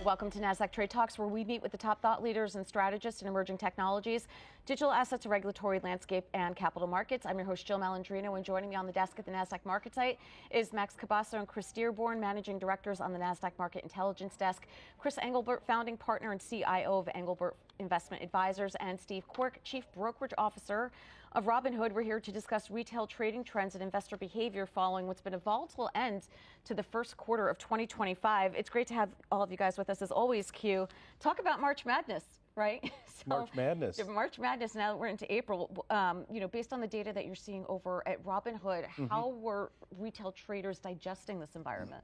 Welcome to NASDAQ Trade Talks, where we meet with the top thought leaders and strategists in emerging technologies, digital assets, regulatory landscape, and capital markets. I'm your host, Jill Malandrino, and joining me on the desk at the NASDAQ Market Site is Max Cabasso and Chris Dearborn, Managing Directors on the NASDAQ Market Intelligence Desk, Chris Englebert, Founding Partner and CIO of Englebert Investment Advisers, and Steve Quirk, Chief Brokerage Officer of Robinhood. We're here to discuss retail trading trends and investor behavior following what's been a volatile end to the first quarter of 2025. It's great to have all of you guys with us, as always. Q, talk about March Madness, right? March Madness. March Madness. Now that we're into April, based on the data that you're seeing over at Robinhood, how were retail traders digesting this environment?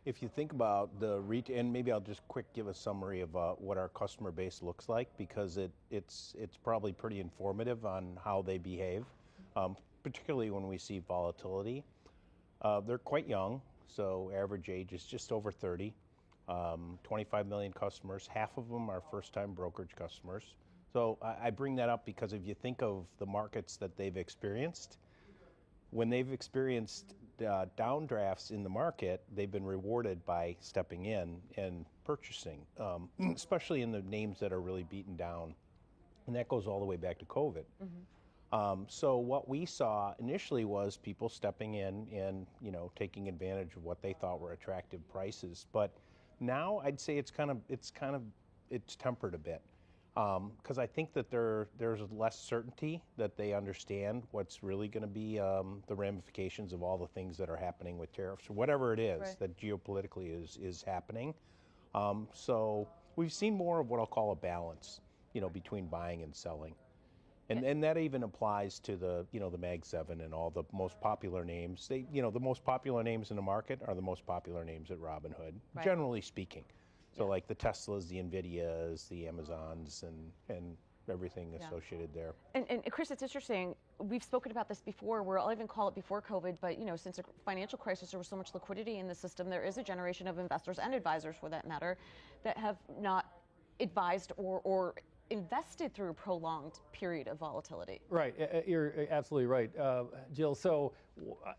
If you think about the retail, and maybe I'll just quick give a summary of what our customer base looks like, because it's probably pretty informative on how they behave, particularly when we see volatility. They're quite young, so average age is just over 30. 25 million customers, half of them are first-time brokerage customers. So I bring that up because if you think of the markets that they've experienced, when they've experienced downdrafts in the market, they've been rewarded by stepping in and purchasing, especially in the names that are really beaten down. And that goes all the way back to COVID. So what we saw initially was people stepping in and taking advantage of what they thought were attractive prices. But now I'd say it's tempered a bit. Because I think that there's less certainty that they understand what's really going to be the ramifications of all the things that are happening with tariffs or whatever it is that geopolitically is happening. So we've seen more of what I'll call a balance, between buying and selling, and that even applies to the the Mag 7 and all the most popular names. The most popular names in the market are the most popular names at Robinhood, generally speaking. So like the Teslas, the Nvidias, the Amazons, and everything associated there. And Chris, it's interesting. We've spoken about this before, where I'll even call it before COVID, but since the financial crisis, there was so much liquidity in the system. There is a generation of investors and advisors, for that matter, that have not advised or invested through a prolonged period of volatility. Right, you're absolutely right, Jill. So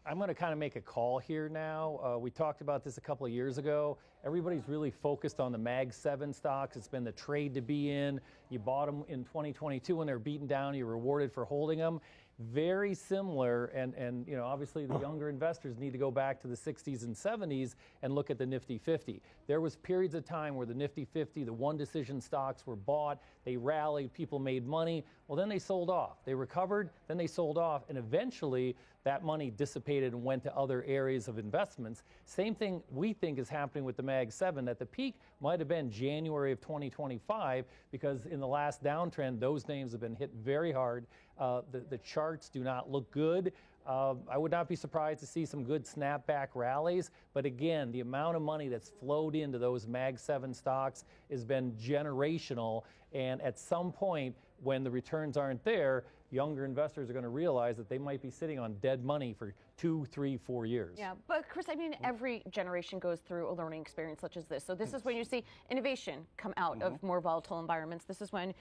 I'm going to kind of make a call here now. We talked about this a couple of years ago. Everybody's really focused on the Mag 7 stocks. It's been the trade to be in. You bought them in 2022 when they were beaten down. You're rewarded for holding them. Very similar, and obviously the younger investors need to go back to the 60s and 70s and look at the Nifty 50. There was periods of time where the Nifty 50, the one decision stocks were bought, they rallied, people made money. Well, then they sold off. They recovered, then they sold off, and eventually that money dissipated and went to other areas of investments. Same thing we think is happening with the Mag 7. At the peak might have been January of 2025, because in the last downtrend, those names have been hit very hard. The charts do not look good. I would not be surprised to see some good snapback rallies. But again, the amount of money that's flowed into those Mag 7 stocks has been generational. And at some point, when the returns aren't there, younger investors are going to realize that they might be sitting on dead money for 2, 3, 4 years. Yeah, but Chris, every generation goes through a learning experience such as this. So this is when you see innovation come out of more volatile environments. This is when,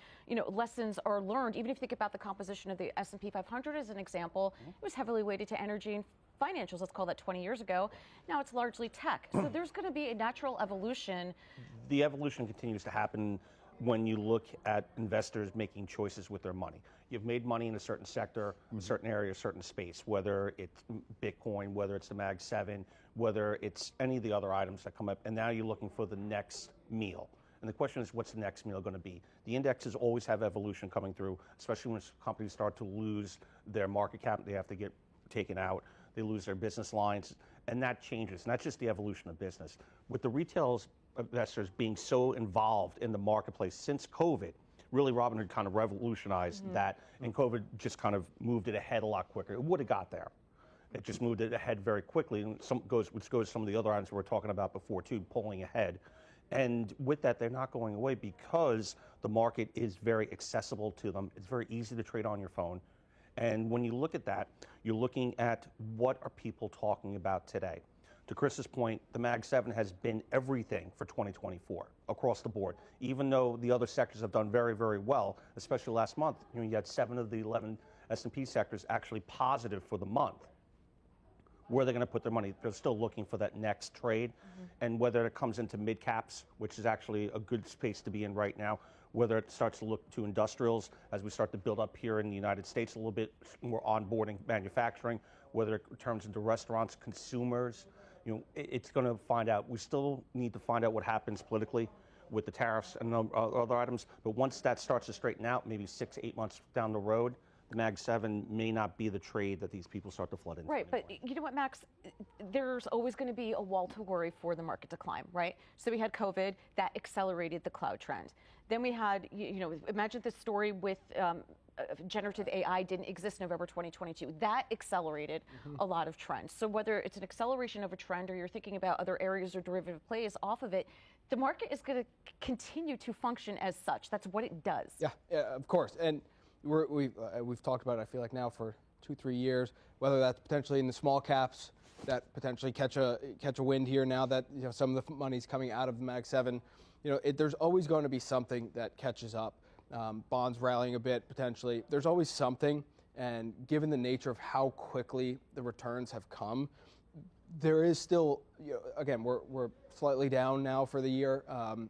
lessons are learned. Even if you think about the composition of the S&P 500 as an example, it was heavily weighted to energy and financials, let's call that 20 years ago. Now it's largely tech. So there's going to be a natural evolution. The evolution continues to happen when you look at investors making choices with their money. You've made money in a certain sector, a certain area, a certain space, whether it's Bitcoin, whether it's the Mag 7, whether it's any of the other items that come up, and now you're looking for the next meal. And the question is, what's the next meal going to be? The indexes always have evolution coming through, especially when companies start to lose their market cap. They have to get taken out. They lose their business lines, and that changes. And that's just the evolution of business. With the retail investors being so involved in the marketplace since COVID, really Robinhood kind of revolutionized that, and COVID just kind of moved it ahead a lot quicker. It would have got there. It just moved it ahead very quickly, and which goes to some of the other items we were talking about before too, pulling ahead. And with that, they're not going away because the market is very accessible to them. It's very easy to trade on your phone. And when you look at that, you're looking at what are people talking about today. To Chris's point, the Mag 7 has been everything for 2024 across the board, even though the other sectors have done very, very well, especially last month. You had 7 of the 11 S&P sectors actually positive for the month. where they're going to put their money. They're still looking for that next trade. And whether it comes into mid caps, which is actually a good space to be in right now, whether it starts to look to industrials as we start to build up here in the United States a little bit more onboarding manufacturing, whether it turns into restaurants, consumers, it's going to find out. We still need to find out what happens politically with the tariffs and other items. But once that starts to straighten out, maybe 6 to 8 months down the road, the Mag 7 may not be the trade that these people start to flood into. Right, anymore. but you know what, Max? There's always going to be a wall to worry for the market to climb, right? So we had COVID, that accelerated the cloud trend. Then we had, imagine the story with generative AI didn't exist November 2022. That accelerated a lot of trends. So whether it's an acceleration of a trend or you're thinking about other areas or derivative plays off of it, the market is going to continue to function as such. That's what it does. Yeah, of course. And we've talked about it, I feel like now for 2-3 years, whether that's potentially in the small caps that potentially catch a wind here now that some of the money's coming out of the Mag 7. There's always going to be something that catches up. Bonds rallying a bit potentially. There's always something, and given the nature of how quickly the returns have come, there is still, again, we're slightly down now for the year.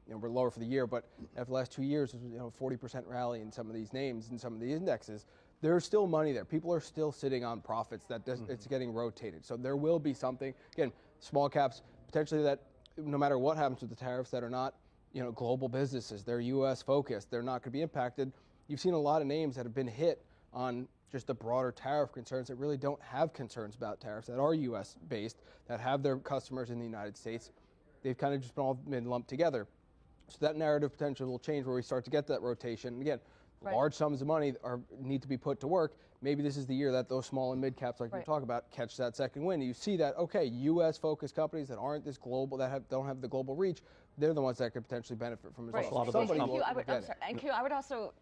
We're lower for the year, but after the last 2 years, 40% rally in some of these names and some of the indexes. There's still money there. People are still sitting on profits that it's getting rotated. So there will be something, again, small caps potentially that no matter what happens with the tariffs that are not global businesses, they're U.S. focused, they're not going to be impacted. You've seen a lot of names that have been hit on just the broader tariff concerns that really don't have concerns about tariffs, that are U.S. based, that have their customers in the United States. They've kind of just all been lumped together. So that narrative potentially will change where we start to get that rotation. And again, large sums of money need to be put to work. Maybe this is the year that those small and mid caps, like we talk about, catch that second wind. You see that, okay, U.S. focused companies that aren't this global, that don't have the global reach, they're the ones that could potentially benefit from this. A lot of those I would also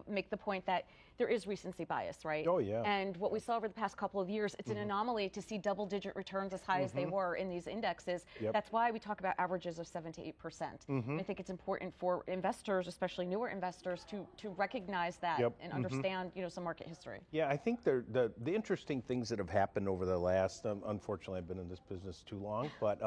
make the point that there is recency bias, right? Oh, yeah. And what we saw over the past couple of years, it's an anomaly to see double-digit returns as high as they were in these indexes. That's why we talk about averages of 7 to 8%. I think it's important for investors, especially newer investors, to recognize that and understand, some market history. Yeah, I think the interesting things that have happened over the last, unfortunately, I've been in this business too long, but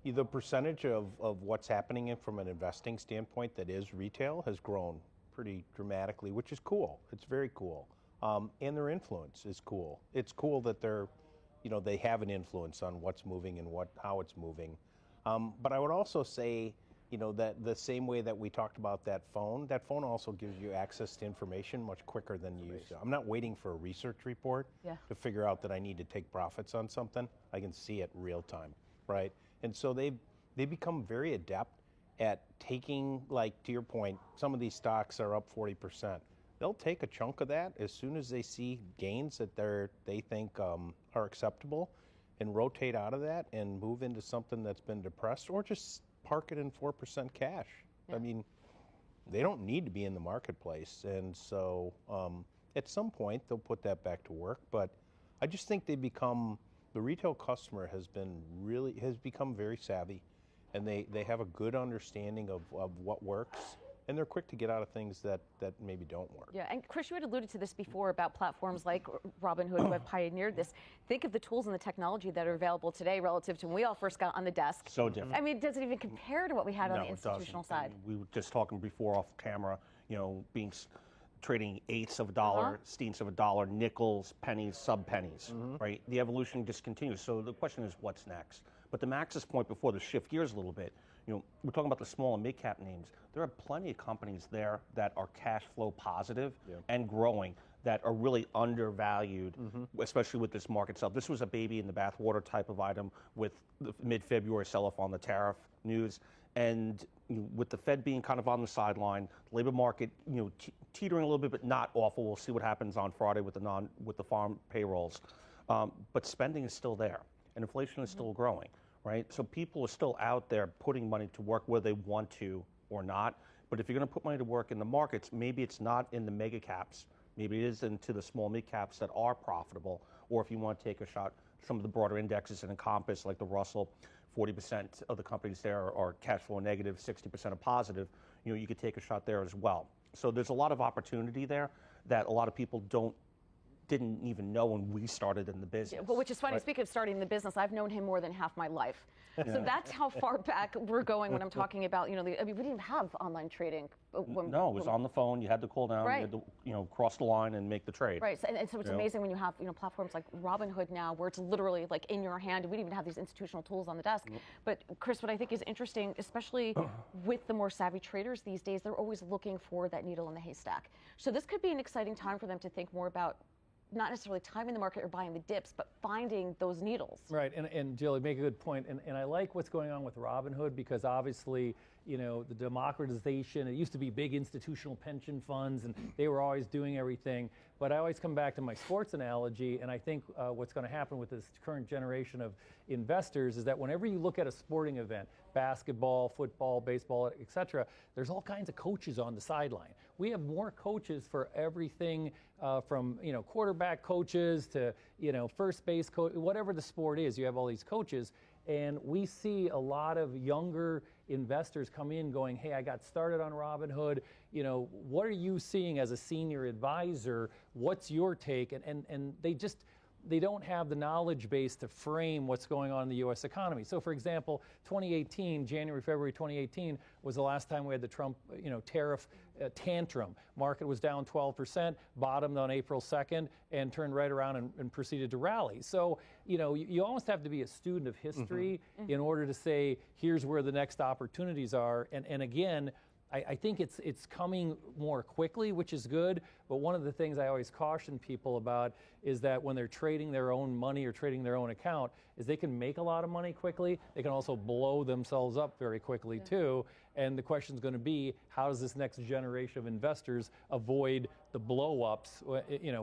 the percentage of what's happening from an investing standpoint that is retail has grown pretty dramatically, which is cool. It's very cool. And their influence is cool. It's cool that they have an influence on what's moving and how it's moving. But I would also say, that the same way that we talked about that phone also gives you access to information much quicker than you used to. I'm not waiting for a research report to figure out that I need to take profits on something. I can see it real time, right? And so they become very adept at taking, like, to your point, some of these stocks are up 40%. They'll take a chunk of that as soon as they see gains that they think are acceptable and rotate out of that and move into something that's been depressed, or just park it in 4% cash. I mean, they don't need to be in the marketplace. And so at some point, they'll put that back to work. But I just think the retail customer has become very savvy. And they have a good understanding of what works, and they're quick to get out of things that maybe don't work. Yeah, and Chris, you had alluded to this before about platforms like Robinhood who have pioneered this. Think of the tools and the technology that are available today relative to when we all first got on the desk. So different. I mean, does it even compare to what we had on the institutional side? We were just talking before off camera, trading eighths of a dollar, steenths of a dollar, nickels, pennies, sub-pennies, right? The evolution just continues. So the question is, what's next? But to Max's point before, to shift gears a little bit, we're talking about the small and mid-cap names. There are plenty of companies there that are cash flow positive and growing that are really undervalued, especially with this market sell. This was a baby in the bathwater type of item with the mid-February sell-off on the tariff news. And with the Fed being kind of on the sideline, labor market, teetering a little bit, but not awful. We'll see what happens on Friday with the farm payrolls. But spending is still there, and inflation is still growing, right? So people are still out there putting money to work whether they want to or not. But if you're going to put money to work in the markets, maybe it's not in the mega caps. Maybe it is into the small mid caps that are profitable. Or if you want to take a shot, some of the broader indexes in Encompass, like the Russell, 40% of the companies there are cash flow negative, 60% are positive. You could take a shot there as well. So there's a lot of opportunity there that a lot of people don't didn't even know when we started in the business. Well, which is funny. Right? Speaking of starting the business, I've known him more than half my life. So that's how far back we're going when I'm talking about, I mean, we didn't even have online trading. No, it was on the phone. You had to call down, right. You had to, cross the line and make the trade. Right, and so it's amazing when you have, platforms like Robinhood now, where it's literally like in your hand. We didn't even have these institutional tools on the desk. But Chris, what I think is interesting, especially with the more savvy traders these days, they're always looking for that needle in the haystack. So this could be an exciting time for them to think more about not necessarily timing the market or buying the dips, but finding those needles. Right, and Jill, you make a good point, and I like what's going on with Robinhood, because obviously, the democratization, it used to be big institutional pension funds, and they were always doing everything, but I always come back to my sports analogy, and I think what's going to happen with this current generation of investors is that whenever you look at a sporting event, basketball, football, baseball, etc., there's all kinds of coaches on the sideline. We have more coaches for everything from quarterback coaches to first base coach, whatever the sport is. You have all these coaches, and we see a lot of younger investors come in going, hey, I got started on Robinhood. What are you seeing as a senior advisor? What's your take? And they don't have the knowledge base to frame what's going on in the U.S. economy. So, for example, 2018, January, February 2018 was the last time we had the Trump, tariff tantrum. Market was down 12%, bottomed on April 2nd, and turned right around and proceeded to rally. So, you almost have to be a student of history in order to say, here's where the next opportunities are. And again, I think it's coming more quickly, which is good, but one of the things I always caution people about is that when they're trading their own money or trading their own account, is they can make a lot of money quickly. They can also blow themselves up very quickly too. And the question is going to be, how does this next generation of investors avoid the blow-ups,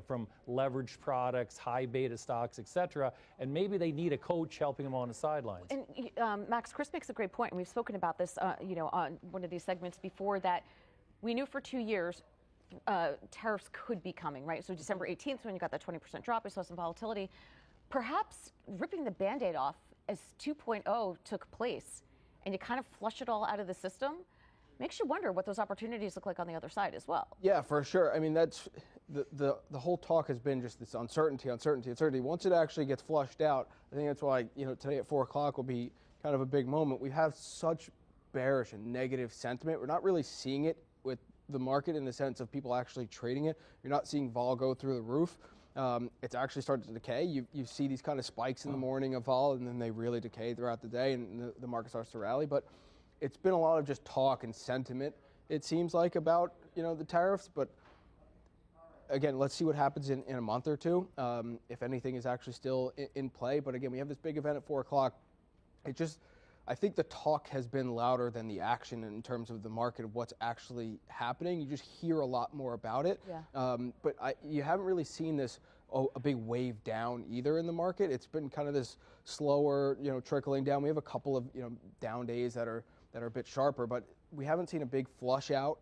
from leveraged products, high beta stocks, et cetera, and maybe they need a coach helping them on the sidelines. And Max, Chris makes a great point, and we've spoken about this, on one of these segments before, that we knew for 2 years tariffs could be coming, right? So December 18th, when you got that 20% drop, we saw some volatility. Perhaps ripping the Band-Aid off as 2.0 took place, and you kind of flush it all out of the system, makes you wonder what those opportunities look like on the other side as well. Yeah, for sure. I mean, that's the whole talk has been just this uncertainty. Once it actually gets flushed out, I think that's why today at 4 o'clock will be kind of a big moment. We have such bearish and negative sentiment. We're not really seeing it with the market in the sense of people actually trading it. You're not seeing vol go through the roof. It's actually started to decay. You see these kind of spikes in the morning of vol, and then they really decay throughout the day, and the market starts to rally. But it's been a lot of just talk and sentiment, it seems like, about the tariffs. But again, let's see what happens in a month or two, if anything is actually still in play. But again, we have this big event at 4 o'clock. I think the talk has been louder than the action in terms of the market of what's actually happening. You just hear a lot more about it. Yeah. But you haven't really seen this a big wave down either in the market. It's been kind of this slower, trickling down. We have a couple of down days that are a bit sharper, but we haven't seen a big flush out.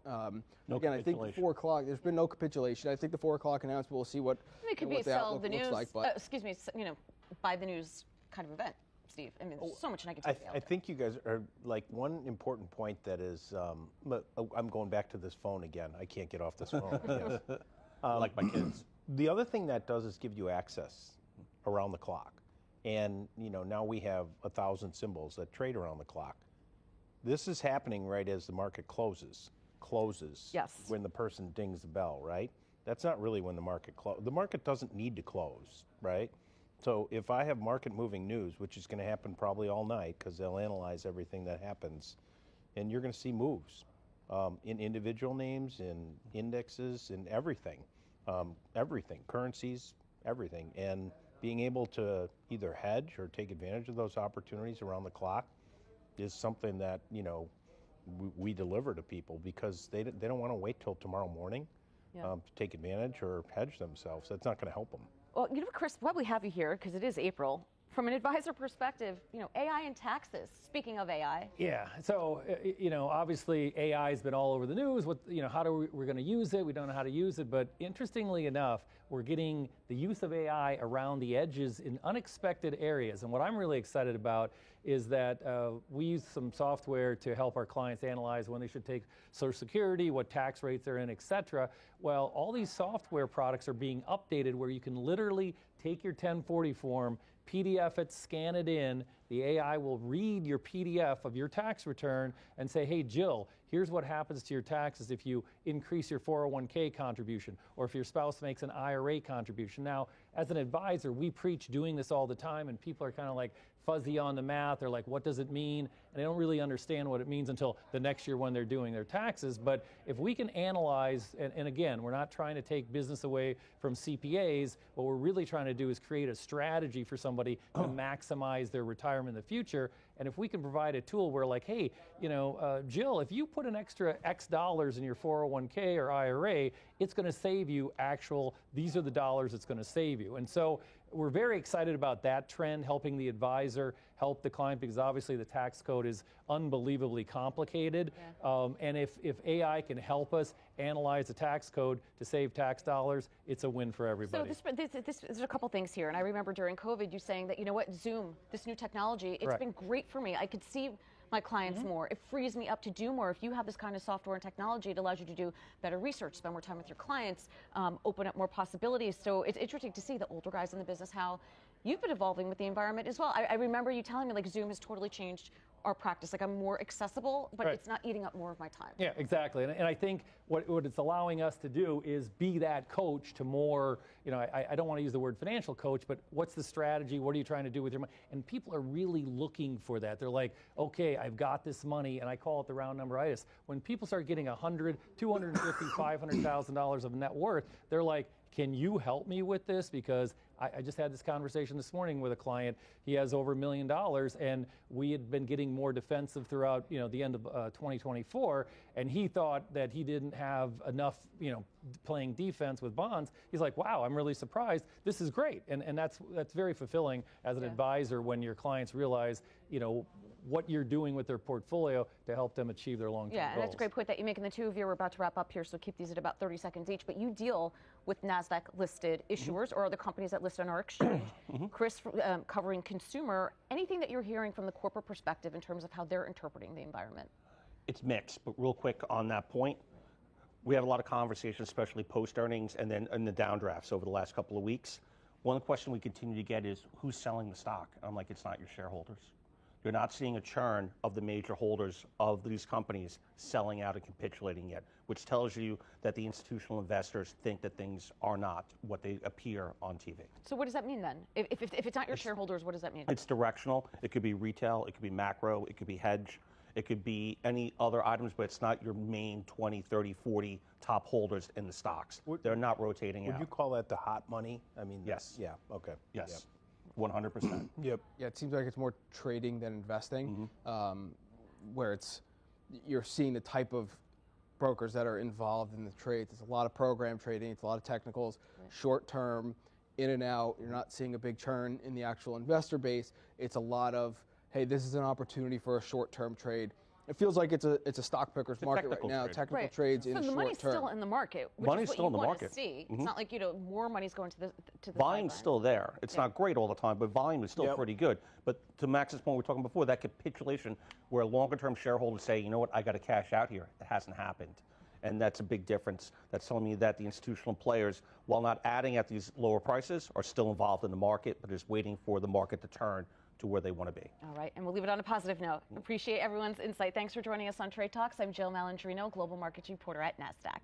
Again, I think 4 o'clock. There's been no capitulation. I think the 4 o'clock announcement, we'll see what it could be a sell the news. Like, buy the news kind of event. Steve, I mean, there's so much negativity. I think you guys are like one important point that is. I'm going back to this phone again. I can't get off this phone. Like my kids. The other thing that does is give you access around the clock, and now we have 1,000 symbols that trade around the clock. This is happening right as the market closes. Yes. When the person dings the bell, right? That's not really when the market closes. The market doesn't need to close, right? So if I have market moving news, which is going to happen probably all night because they'll analyze everything that happens, and you're going to see moves in individual names, in indexes, in everything, currencies, everything. And being able to either hedge or take advantage of those opportunities around the clock is something that, we deliver to people because they don't want to wait till tomorrow morning to take advantage or hedge themselves. That's not going to help them. Well, Chris, why we have you here, because it is April, from an advisor perspective, AI and taxes, speaking of AI. Yeah, so, obviously AI has been all over the news. How we're going to use it, we don't know how to use it, but interestingly enough, we're getting the use of AI around the edges in unexpected areas. And what I'm really excited about is that we use some software to help our clients analyze when they should take Social Security, what tax rates they're in, et cetera. Well, all these software products are being updated where you can literally take your 1040 form, PDF it, scan it in, the AI will read your PDF of your tax return and say, hey, Jill, here's what happens to your taxes if you increase your 401k contribution or if your spouse makes an IRA contribution. Now, as an advisor, we preach doing this all the time, and people are kind of like fuzzy on the math. They're like, what does it mean? And they don't really understand what it means until the next year when they're doing their taxes. But if we can analyze, and again, we're not trying to take business away from CPAs. What we're really trying to do is create a strategy for somebody to maximize their retirement in the future. And if we can provide a tool where, like, hey, you know, Jill, if you put an extra X dollars in your 401k or IRA, it's going to save you these are the dollars it's going to save you. And so we're very excited about that trend, helping the advisor help the client, because obviously the tax code is unbelievably complicated. Yeah. And if AI can help us analyze the tax code to save tax dollars, it's a win for everybody. So there's a couple things here. And I remember during COVID you saying that, you know what, Zoom, this new technology, it's been great for me. I could see my clients more. It frees me up to do more. If you have this kind of software and technology, it allows you to do better research, spend more time with your clients, open up more possibilities. So it's interesting to see the older guys in the business, how you've been evolving with the environment as well. I remember you telling me, like, Zoom has totally changed our practice. Like, I'm more accessible, but it's not eating up more of my time. Yeah, exactly. And I think what it's allowing us to do is be that coach to more, you know, I don't want to use the word financial coach, but what's the strategy? What are you trying to do with your money? And people are really looking for that. They're like, okay, I've got this money, and I call it the round numberitis. When people start getting $100,000, $250,000, $500,000 of net worth, they're like, can you help me with this? Because I just had this conversation this morning with a client. He has over $1 million, and we had been getting more defensive throughout, you know, the end of 2024, and he thought that he didn't have enough, you know, playing defense with bonds. He's like, wow, I'm really surprised. This is great, and that's very fulfilling as an advisor when your clients realize, you know, what you're doing with their portfolio to help them achieve their long-term goals. Yeah, and that's a great point that you make. And the two of you are about to wrap up here, so keep these at about 30 seconds each. But you deal with NASDAQ-listed issuers or other companies that list on our exchange. Chris, covering consumer, anything that you're hearing from the corporate perspective in terms of how they're interpreting the environment? It's mixed, but real quick on that point, we have a lot of conversations, especially post-earnings and then in the downdrafts over the last couple of weeks. One question we continue to get is, who's selling the stock? And I'm like, it's not your shareholders. You're not seeing a churn of the major holders of these companies selling out and capitulating yet, which tells you that the institutional investors think that things are not what they appear on TV. So what does that mean then? If it's not your shareholders, what does that mean? It's directional. It could be retail. It could be macro. It could be hedge. It could be any other items, but it's not your main 20, 30, 40 top holders in the stocks. They're not rotating out. Would you call that the hot money? I mean, yes. Yeah, okay. Yes. Yep. 100%. Yep. Yeah, it seems like it's more trading than investing, where you're seeing the type of brokers that are involved in the trades. It's a lot of program trading. It's a lot of technicals, short term, in and out. You're not seeing a big churn in the actual investor base. It's a lot of, hey, this is an opportunity for a short term trade. It feels like it's a stock picker's market right now. Trade. Technical trades in so the the money's short term. still in the market, which Money's is what still you in the want market. to see. It's not like, you know, more money's going to the Volume's still there. It's not great all the time, but volume is still pretty good. But to Max's point, we were talking before, that capitulation where longer-term shareholders say, you know what, I got to cash out here. It hasn't happened. And that's a big difference. That's telling me that the institutional players, while not adding at these lower prices, are still involved in the market, but just waiting for the market to turn to where they want to be. All right, and we'll leave it on a positive note. Appreciate everyone's insight. Thanks for joining us on Trade Talks. I'm Jill Malandrino, Global Markets Reporter at NASDAQ.